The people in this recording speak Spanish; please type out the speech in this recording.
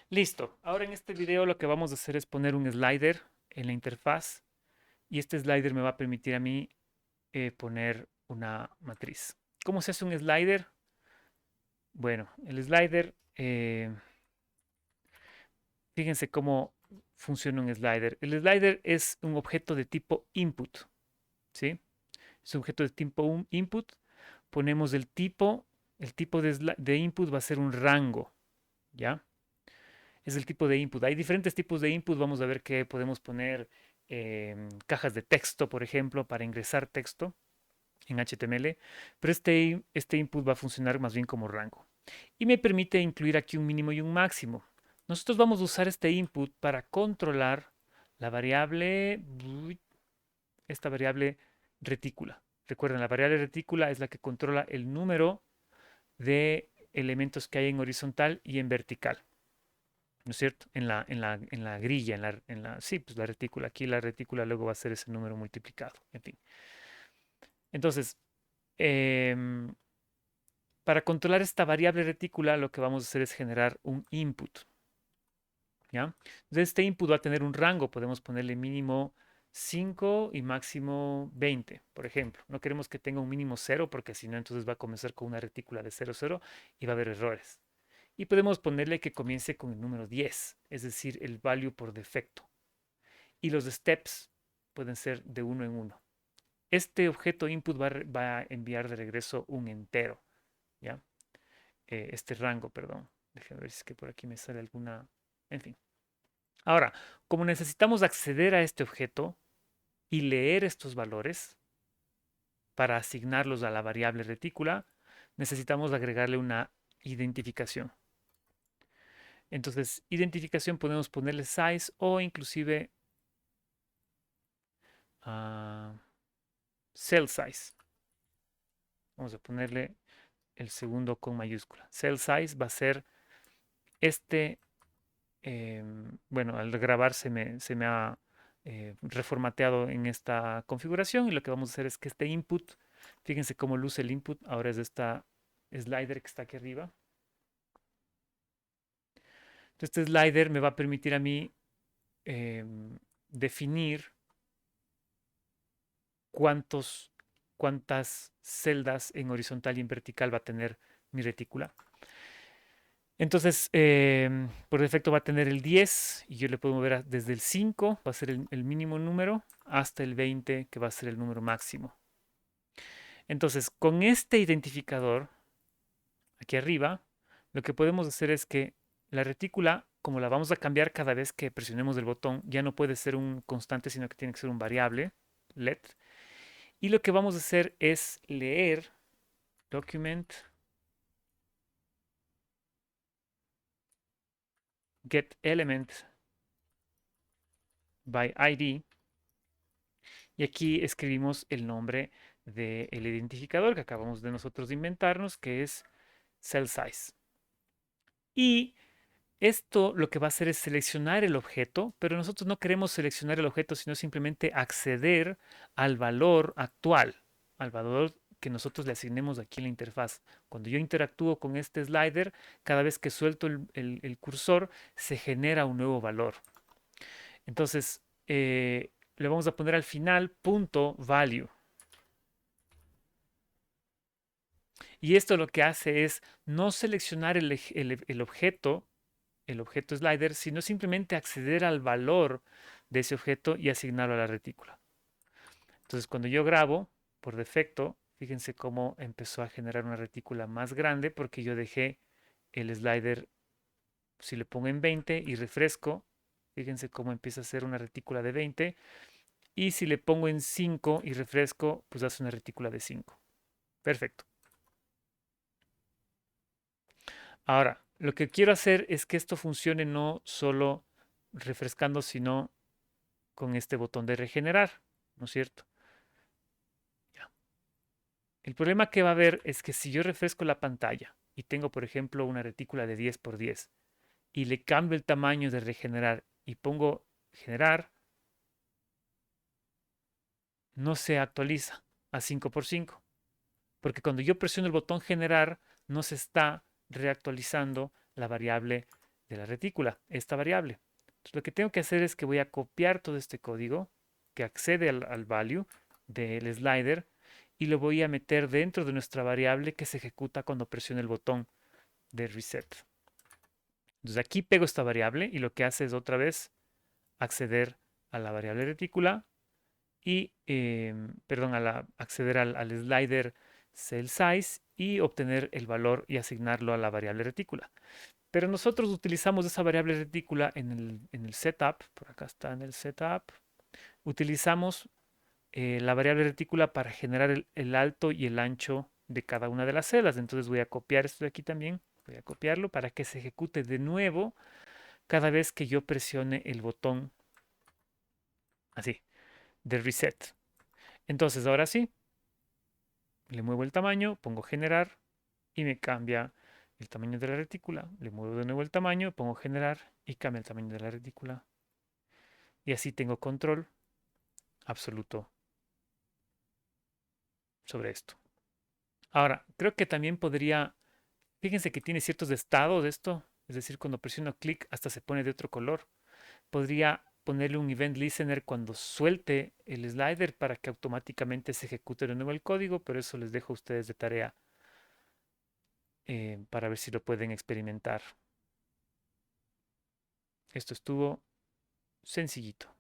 Listo. Ahora en este video lo que vamos a hacer es poner un slider en la interfaz y este slider me va a permitir a mí poner una matriz. ¿Cómo se hace un slider? Bueno, el slider, fíjense cómo funciona un slider. El slider es un objeto de tipo input, ¿sí? Es un objeto de tipo input. Ponemos el tipo de input va a ser un rango, ¿ya? Es el tipo de input. Hay diferentes tipos de input. Vamos a ver que podemos poner cajas de texto, por ejemplo, para ingresar texto en HTML, pero este input va a funcionar más bien como rango. Y me permite incluir aquí un mínimo y un máximo. Nosotros vamos a usar este input para controlar la variable, esta variable retícula. Recuerden, la variable retícula es la que controla el número de elementos que hay en horizontal y en vertical. ¿No es cierto? En la grilla, sí, pues la retícula. Aquí la retícula luego va a ser ese número multiplicado. En fin. Entonces, em, para controlar esta variable retícula, lo que vamos a hacer es generar un input. ¿Ya? Entonces, este input va a tener un rango. Podemos ponerle mínimo 5 y máximo 20, por ejemplo. No queremos que tenga un mínimo 0 porque si no, entonces va a comenzar con una retícula de 0, 0 y va a haber errores. Y podemos ponerle que comience con el número 10, es decir, el value por defecto. Y los steps pueden ser de uno en uno. Este objeto input va a enviar de regreso un entero, ¿ya? Este rango, perdón. Déjenme ver si es que por aquí me sale alguna. En fin. Ahora, como necesitamos acceder a este objeto y leer estos valores para asignarlos a la variable retícula, necesitamos agregarle una identificación. Entonces, identificación podemos ponerle size o inclusive uh, cell size. Vamos a ponerle el segundo con mayúscula. Cell size va a ser este, bueno, al grabar se me ha reformateado en esta configuración y lo que vamos a hacer es que este input, fíjense cómo luce el input, ahora es esta slider que está aquí arriba. Entonces, este slider me va a permitir a mí definir cuántos, cuántas celdas en horizontal y en vertical va a tener mi retícula. Entonces, por defecto va a tener el 10 y yo le puedo mover desde el 5, va a ser el mínimo número, hasta el 20, que va a ser el número máximo. Entonces, con este identificador, aquí arriba, lo que podemos hacer es que la retícula, como la vamos a cambiar cada vez que presionemos el botón, ya no puede ser un constante, sino que tiene que ser un variable, let. Y lo que vamos a hacer es leer document get element by ID. Y aquí escribimos el nombre del identificador que acabamos de nosotros de inventarnos, que es cell size. Y esto lo que va a hacer es seleccionar el objeto, pero nosotros no queremos seleccionar el objeto, sino simplemente acceder al valor actual, al valor que nosotros le asignemos aquí en la interfaz. Cuando yo interactúo con este slider, cada vez que suelto el cursor, se genera un nuevo valor. Entonces, le vamos a poner al final punto value. Y esto lo que hace es no seleccionar el objeto slider, sino simplemente acceder al valor de ese objeto y asignarlo a la retícula. Entonces, cuando yo grabo, por defecto, fíjense cómo empezó a generar una retícula más grande porque yo dejé el slider, si le pongo en 20 y refresco, fíjense cómo empieza a ser una retícula de 20. Y si le pongo en 5 y refresco, pues hace una retícula de 5. Perfecto. Ahora, lo que quiero hacer es que esto funcione no solo refrescando, sino con este botón de regenerar, ¿no es cierto? Ya. El problema que va a haber es que si yo refresco la pantalla y tengo, por ejemplo, una retícula de 10 por 10 y le cambio el tamaño de regenerar y pongo generar, no se actualiza a 5 por 5, porque cuando yo presiono el botón generar, no se está reactualizando la variable de la retícula, esta variable. Entonces, lo que tengo que hacer es que voy a copiar todo este código que accede al value del slider y lo voy a meter dentro de nuestra variable que se ejecuta cuando presiono el botón de reset. Entonces aquí pego esta variable y lo que hace es otra vez acceder a la variable retícula y, perdón, acceder al slider cell size y obtener el valor y asignarlo a la variable retícula. Pero nosotros utilizamos esa variable retícula en el setup, por acá está en el setup, utilizamos la variable retícula para generar el alto y el ancho de cada una de las celdas. Entonces voy a copiar esto de aquí también, voy a copiarlo para que se ejecute de nuevo cada vez que yo presione el botón así, de reset. Entonces ahora sí, le muevo el tamaño, pongo generar y me cambia el tamaño de la retícula. Le muevo de nuevo el tamaño, pongo generar y cambia el tamaño de la retícula. Y así tengo control absoluto sobre esto. Ahora, creo que también podría, fíjense que tiene ciertos estados de esto, es decir, cuando presiono clic hasta se pone de otro color. Podría ponerle un event listener cuando suelte el slider para que automáticamente se ejecute de nuevo el código, pero eso les dejo a ustedes de tarea para ver si lo pueden experimentar. Esto estuvo sencillito.